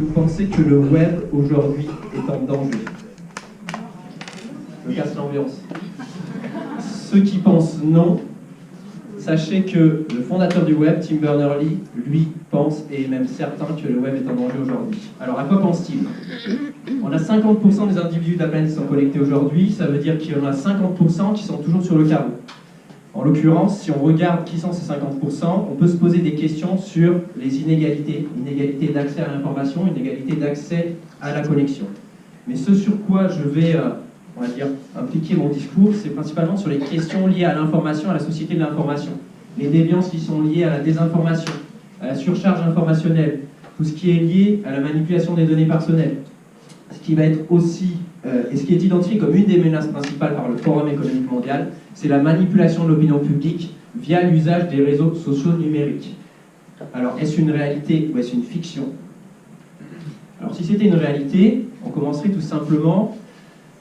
Vous pensez que le web aujourd'hui est en danger? Je casse l'ambiance. Ceux qui pensent non, sachez que le fondateur du web, Tim Berners-Lee, lui pense et est même certain que le web est en danger aujourd'hui. Alors à quoi pense-t-il? On a 50% des individus de la planète qui sont connectés aujourd'hui, ça veut dire qu'il y en a 50% qui sont toujours sur le carreau. En l'occurrence, si on regarde qui sont ces 50%, on peut se poser des questions sur les inégalités, inégalités d'accès à l'information, inégalités d'accès à la connexion. Mais ce sur quoi je vais, on va dire, impliquer mon discours, c'est principalement sur les questions liées à l'information, à la société de l'information. Les déviances qui sont liées à la désinformation, à la surcharge informationnelle, tout ce qui est lié à la manipulation des données personnelles. Ce qui va être aussi, et ce qui est identifié comme une des menaces principales par le Forum économique mondial, c'est la manipulation de l'opinion publique via l'usage des réseaux sociaux numériques. Alors, est-ce une réalité ou est-ce une fiction? Alors, si c'était une réalité, on commencerait tout simplement,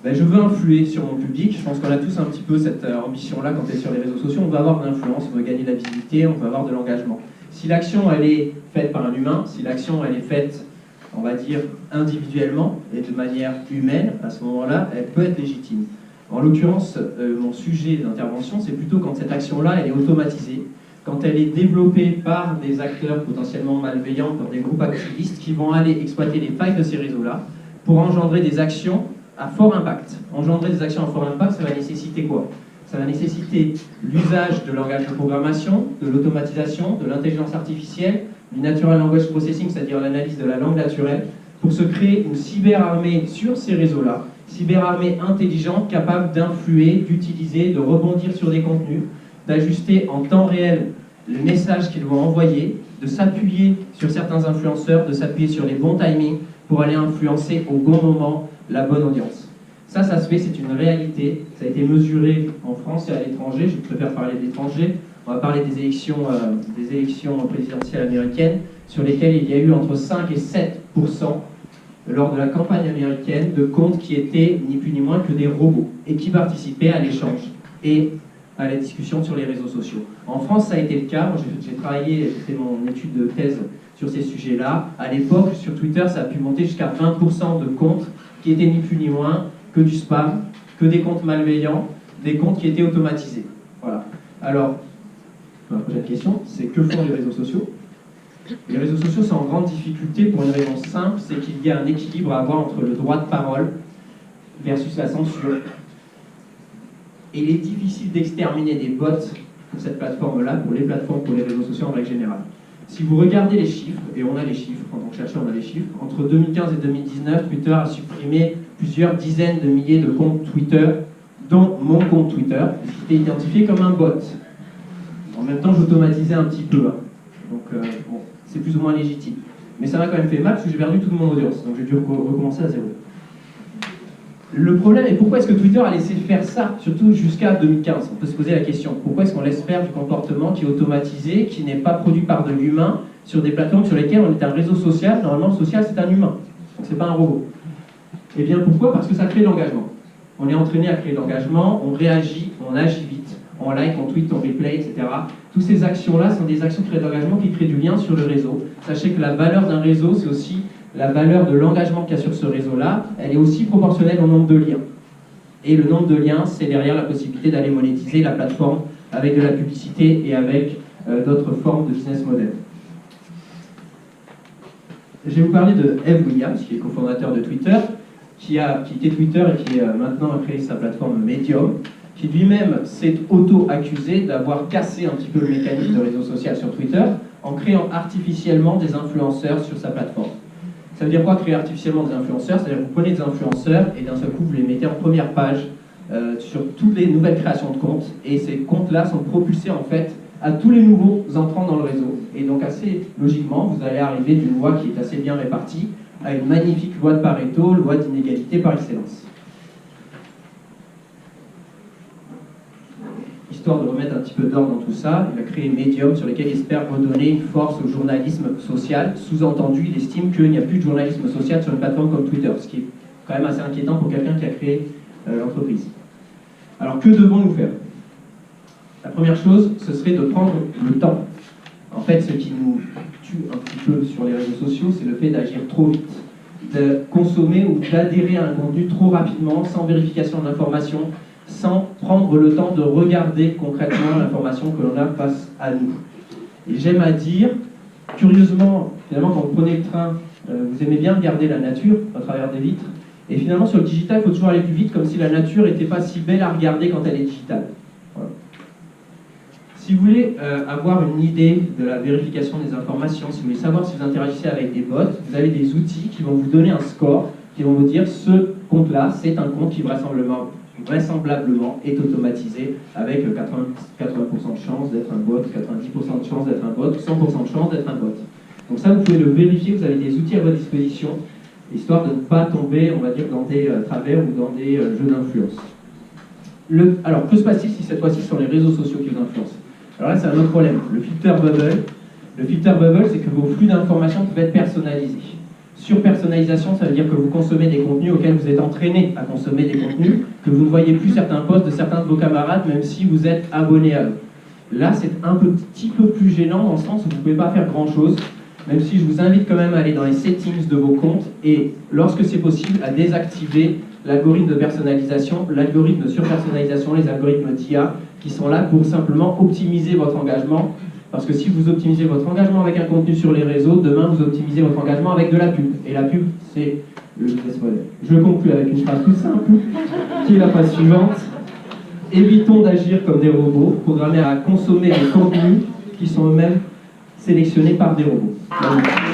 je veux influer sur mon public. Je pense qu'on a tous un petit peu cette ambition-là quand on est sur les réseaux sociaux. On veut avoir de l'influence, on veut gagner de la visibilité, on veut avoir de l'engagement. Si l'action, elle est faite par un humain, si l'action, elle est faite, on va dire, individuellement et de manière humaine, à ce moment-là, elle peut être légitime. En l'occurrence, mon sujet d'intervention, c'est plutôt quand cette action-là, elle est automatisée, quand elle est développée par des acteurs potentiellement malveillants, par des groupes activistes qui vont aller exploiter les failles de ces réseaux-là pour engendrer des actions à fort impact. Engendrer des actions à fort impact, ça va nécessiter quoi? Ça va nécessiter l'usage de langage de programmation, de l'automatisation, de l'intelligence artificielle, du Natural Language Processing, c'est-à-dire l'analyse de la langue naturelle, pour se créer une cyberarmée sur ces réseaux-là, cyberarmée intelligente, capable d'influer, d'utiliser, de rebondir sur des contenus, d'ajuster en temps réel les messages qu'ils vont envoyer, de s'appuyer sur certains influenceurs, de s'appuyer sur les bons timings pour aller influencer au bon moment la bonne audience. Ça se fait, c'est une réalité, ça a été mesuré en France et à l'étranger, je préfère parler de l'étranger. On va parler des élections présidentielles américaines, sur lesquelles il y a eu entre 5 et 7% lors de la campagne américaine de comptes qui étaient ni plus ni moins que des robots et qui participaient à l'échange et à la discussion sur les réseaux sociaux. En France, ça a été le cas. Moi, j'ai travaillé, j'ai fait mon étude de thèse sur ces sujets-là. À l'époque, sur Twitter, ça a pu monter jusqu'à 20% de comptes qui étaient ni plus ni moins que du spam, que des comptes malveillants, des comptes qui étaient automatisés. Voilà. Alors, la prochaine question, c'est que font les réseaux sociaux? Les réseaux sociaux sont en grande difficulté pour une raison simple, c'est qu'il y a un équilibre à avoir entre le droit de parole versus la censure. Et il est difficile d'exterminer des bots pour cette plateforme-là, pour les plateformes, pour les réseaux sociaux en règle générale. Si vous regardez les chiffres, et on a les chiffres, en tant que chercheur on a les chiffres, entre 2015 et 2019, Twitter a supprimé plusieurs dizaines de milliers de comptes Twitter, dont mon compte Twitter, qui était identifié comme un bot. En même temps, j'automatisais un petit peu. Donc, bon, c'est plus ou moins légitime. Mais ça m'a quand même fait mal parce que j'ai perdu toute mon audience. Donc, j'ai dû recommencer à zéro. Le problème est pourquoi est-ce que Twitter a laissé faire ça, surtout jusqu'à 2015? On peut se poser la question. Pourquoi est-ce qu'on laisse faire du comportement qui est automatisé, qui n'est pas produit par de l'humain, sur des plateformes sur lesquelles on est un réseau social? Normalement, le social, c'est un humain. Donc, c'est pas un robot. Eh bien, pourquoi? Parce que ça crée de l'engagement. On est entraîné à créer de l'engagement, on réagit, on agit vite. On like, on tweet, on replay, etc. Toutes ces actions-là sont des actions qui créent de l'engagement, qui créent du lien sur le réseau. Sachez que la valeur d'un réseau, c'est aussi la valeur de l'engagement qu'il y a sur ce réseau-là. Elle est aussi proportionnelle au nombre de liens. Et le nombre de liens, c'est derrière la possibilité d'aller monétiser la plateforme avec de la publicité et avec d'autres formes de business model. Je vais vous parler de Ev Williams, qui est cofondateur de Twitter, qui a quitté Twitter et qui maintenant a créé sa plateforme Medium, qui lui-même s'est auto-accusé d'avoir cassé un petit peu le mécanisme de réseau social sur Twitter en créant artificiellement des influenceurs sur sa plateforme. Ça veut dire quoi, créer artificiellement des influenceurs? C'est-à-dire que vous prenez des influenceurs et d'un seul coup vous les mettez en première page sur toutes les nouvelles créations de comptes, et ces comptes-là sont propulsés en fait à tous les nouveaux entrants dans le réseau. Et donc assez logiquement, vous allez arriver d'une loi qui est assez bien répartie à une magnifique loi de Pareto, loi d'inégalité par excellence. Histoire de remettre un petit peu d'ordre dans tout ça, il a créé Medium sur lequel il espère redonner une force au journalisme social. Sous-entendu, il estime qu'il n'y a plus de journalisme social sur une plateforme comme Twitter, ce qui est quand même assez inquiétant pour quelqu'un qui a créé l'entreprise. Alors que devons-nous faire? La première chose, ce serait de prendre le temps. En fait, ce qui nous tue un petit peu sur les réseaux sociaux, c'est le fait d'agir trop vite, de consommer ou d'adhérer à un contenu trop rapidement, sans vérification de l'information, sans prendre le temps de regarder concrètement l'information que l'on a face à nous. Et j'aime à dire, curieusement, finalement, quand vous prenez le train, vous aimez bien regarder la nature à travers des vitres, et finalement, sur le digital, il faut toujours aller plus vite, comme si la nature n'était pas si belle à regarder quand elle est digitale. Voilà. Si vous voulez avoir une idée de la vérification des informations, si vous voulez savoir si vous interagissez avec des bots, vous avez des outils qui vont vous donner un score, qui vont vous dire ce compte-là, c'est un compte qui vraisemblablement est automatisé avec 80% de chance d'être un bot, 90% de chance d'être un bot, 100% de chance d'être un bot. Donc ça, vous pouvez le vérifier, vous avez des outils à votre disposition, histoire de ne pas tomber, on va dire, dans des travers ou dans des jeux d'influence. Alors, que se passe-t-il si cette fois-ci ce sont les réseaux sociaux qui vous influencent? Alors là, c'est un autre problème. Le filter bubble. Le filter bubble, c'est que vos flux d'informations peuvent être personnalisés. Surpersonnalisation, ça veut dire que vous consommez des contenus auxquels vous êtes entraîné à consommer des contenus, que vous ne voyez plus certains posts de certains de vos camarades, même si vous êtes abonné à eux. Là, c'est un petit peu plus gênant dans le sens où vous ne pouvez pas faire grand-chose, même si je vous invite quand même à aller dans les settings de vos comptes et, lorsque c'est possible, à désactiver l'algorithme de personnalisation, l'algorithme de surpersonnalisation, les algorithmes d'IA, qui sont là pour simplement optimiser votre engagement. Parce que si vous optimisez votre engagement avec un contenu sur les réseaux, demain vous optimisez votre engagement avec de la pub. Et la pub, c'est le business model. Je conclue avec une phrase toute simple, qui est la phrase suivante. Évitons d'agir comme des robots, programmés à consommer des contenus qui sont eux-mêmes sélectionnés par des robots. Merci.